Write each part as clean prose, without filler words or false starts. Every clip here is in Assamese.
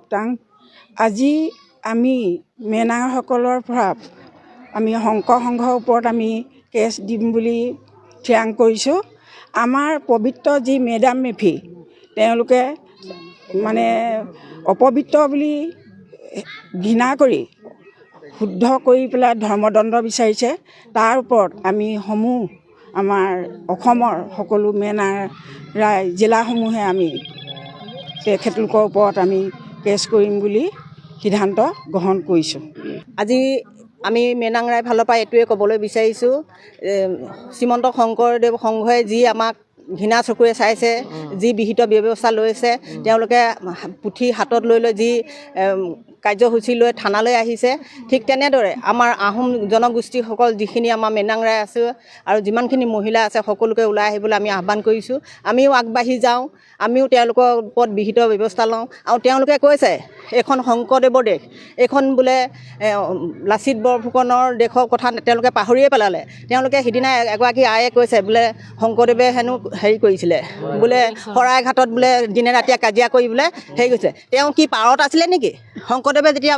খুবটাং আজি আমি মেনাসকলৰ পৰা আমি শংকৰ সংঘৰ ওপৰত আমি কেছ দিম বুলি থিৰাং কৰিছোঁ। আমাৰ পবিত্ৰ যি মেডাম মেফি তেওঁলোকে মানে অপবিত্ৰ বুলি ঘৃণা কৰি শুদ্ধ কৰি পেলাই ধৰ্মদণ্ড বিচাৰিছে। তাৰ ওপৰত আমি সমূহ আমাৰ অসমৰ সকলো জিলাসমূহে আমি তেখেতলোকৰ ওপৰত আমি কেছ কৰিম বুলি সিদ্ধান্ত গ্ৰহণ কৰিছোঁ। আজি আমি মেনাংৰাই ফালৰ পৰা এইটোৱে ক'বলৈ বিচাৰিছোঁ, শ্ৰীমন্ত শংকৰদেৱ সংঘই যি আমাক ঘৃণা চকুৰে চাইছে, যি বিহিত ব্যৱস্থা লৈছে, তেওঁলোকে পুথি হাতত লৈ যি কাৰ্যসূচী লৈ থানালৈ আহিছে, ঠিক তেনেদৰে আমাৰ আহোম জনগোষ্ঠীসকল যিখিনি আমাৰ মেনাংৰাই আছে আৰু যিমানখিনি মহিলা আছে সকলোকে ওলাই আহিবলৈ আমি আহ্বান কৰিছোঁ। আমিও আগবাঢ়ি যাওঁ, আমিও তেওঁলোকৰ ওপৰত বিহিত ব্যৱস্থা লওঁ। আৰু তেওঁলোকে কৈছে এইখন শংকৰদেৱৰ দেশ, এইখন বোলে লাচিত বৰফুকনৰ দেশৰ কথা তেওঁলোকে পাহৰিয়ে পেলালে। তেওঁলোকে সিদিনা এগৰাকী আয়ে কৈছে বোলে শংকৰদেৱে হেনো হেৰি কৰিছিলে বোলে শৰাইঘাটত বোলে দিনে ৰাতিয়ে কাজিয়া কৰি বোলে হেৰি কৰিছে। তেওঁ কি পাৰত আছিলে নেকি? শংকৰদেৱে যেতিয়া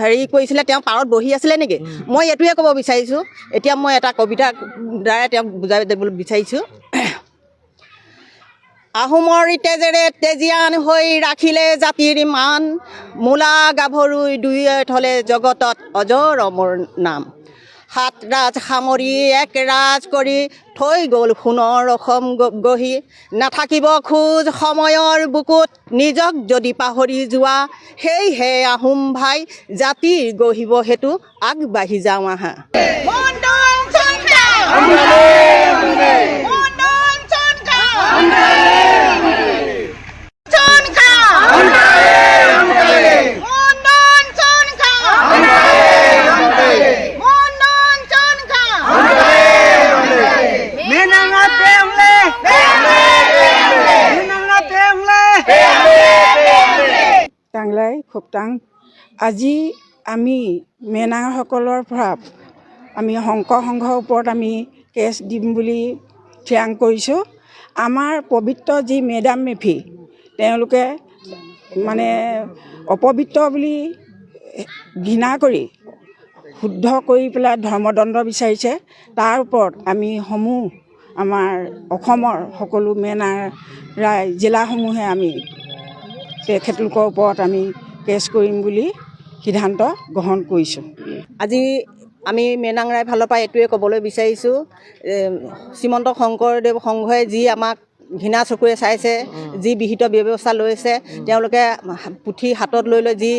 হেৰি কৰিছিলে তেওঁ পাৰত বহি আছিলে নেকি? মই এইটোৱে ক'ব বিচাৰিছোঁ। এতিয়া মই এটা কবিতাৰ দ্বাৰাই তেওঁক বুজাই দিবলৈ বিচাৰিছোঁ। আহোমৰ তেজেৰে তেজীয়ান হৈ ৰাখিলে জাতিৰ মান, মূলা গাভৰুই দুয়ে থলে জগতত অজৰ অমৰ নাম। সাত ৰাজ সামৰি এক ৰাজ কৰি থৈ গ'ল সোণৰ অসম গঢ়ি, নাথাকিব খোজ সময়ৰ বুকুত নিজক যদি পাহৰি যোৱা, সেয়েহে আহোম ভাই জাতিৰ গঢ়িব সেইটো আগবাঢ়ি যাওঁ আহা। টাংলাই খুবটাং আজি আমি মেনাসকলৰ পৰা আমি শংকৰ সংঘৰ ওপৰত আমি কেছ দিম বুলি থিৰাং কৰিছোঁ। আমাৰ পবিত্ৰ যি মেডাম মেফি তেওঁলোকে মানে অপবিত্ৰ বুলি ঘৃণা কৰি শুদ্ধ কৰি পেলাই ধৰ্মদণ্ড বিচাৰিছে। তাৰ ওপৰত আমি সমূহ আমাৰ অসমৰ সকলো জিলাসমূহে আমি তেখেতলোকৰ ওপৰত আমি কেছ কৰিম বুলি সিদ্ধান্ত গ্ৰহণ কৰিছোঁ। আজি আমি মেনাংৰাই ফালৰ পৰা এইটোৱে ক'বলৈ বিচাৰিছোঁ, শ্ৰীমন্ত শংকৰদেৱ সংঘই যি আমাক ঘৃণা চকুৰে চাইছে, যি বিহিত ব্যৱস্থা লৈছে, তেওঁলোকে পুথি হাতত লৈ যি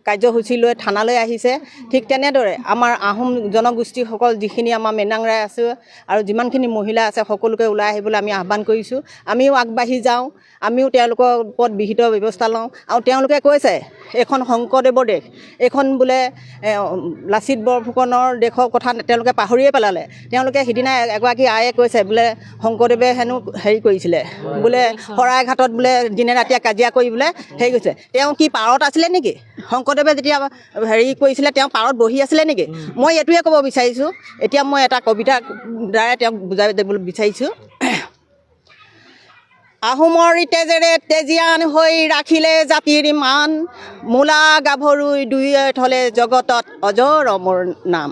কাৰ্যসূচী লৈ থানালৈ আহিছে, ঠিক তেনেদৰে আমাৰ আহোম জনগোষ্ঠীসকল যিখিনি আমাৰ মেনাংৰাই আছে আৰু যিমানখিনি মহিলা আছে সকলোকে ওলাই আহিবলৈ আমি আহ্বান কৰিছোঁ। আমিও আগবাঢ়ি যাওঁ, আমিও তেওঁলোকৰ ওপৰত বিহিত ব্যৱস্থা লওঁ। আৰু তেওঁলোকে কৈছে এইখন শংকৰদেৱৰ দেশ, এইখন বোলে লাচিত বৰফুকনৰ দেশৰ কথা তেওঁলোকে পাহৰিয়ে পেলালে। তেওঁলোকে সিদিনা এগৰাকী আয়ে কৈছে বোলে শংকৰদেৱে হেনো হেৰি কৰিছিলে বোলে শৰাইঘাটত বোলে দিনে ৰাতিয়ে কাজিয়া কৰি বোলে হেৰি কৰিছে। তেওঁ কি পাৰত আছিলে নেকি? শংকৰদেৱে যেতিয়া হেৰি কৰিছিলে তেওঁ পাৰত বহি আছিলে নেকি? মই এইটোৱে ক'ব বিচাৰিছোঁ। এতিয়া মই এটা কবিতাৰ দ্বাৰাই তেওঁক বুজাই দিবলৈ বিচাৰিছোঁ। আহোমৰ তেজেৰে তেজীয়ান হৈ ৰাখিলে জাতিৰ মান, মূলা গাভৰুই দুয়ে থলে জগতত অজৰ অমৰ নাম।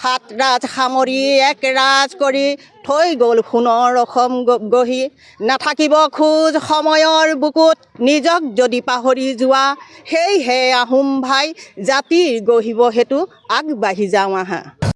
সাত ৰাজ সামৰি এক ৰাজ কৰি থৈ গ'ল সোণৰ অসম গঢ়ি, নাথাকিব খোজ সময়ৰ বুকুত নিজক যদি পাহৰি যোৱা, সেয়েহে আহোম ভাই জাতিৰ গঢ়িব সেইটো আগবাঢ়ি যাওঁ আহা।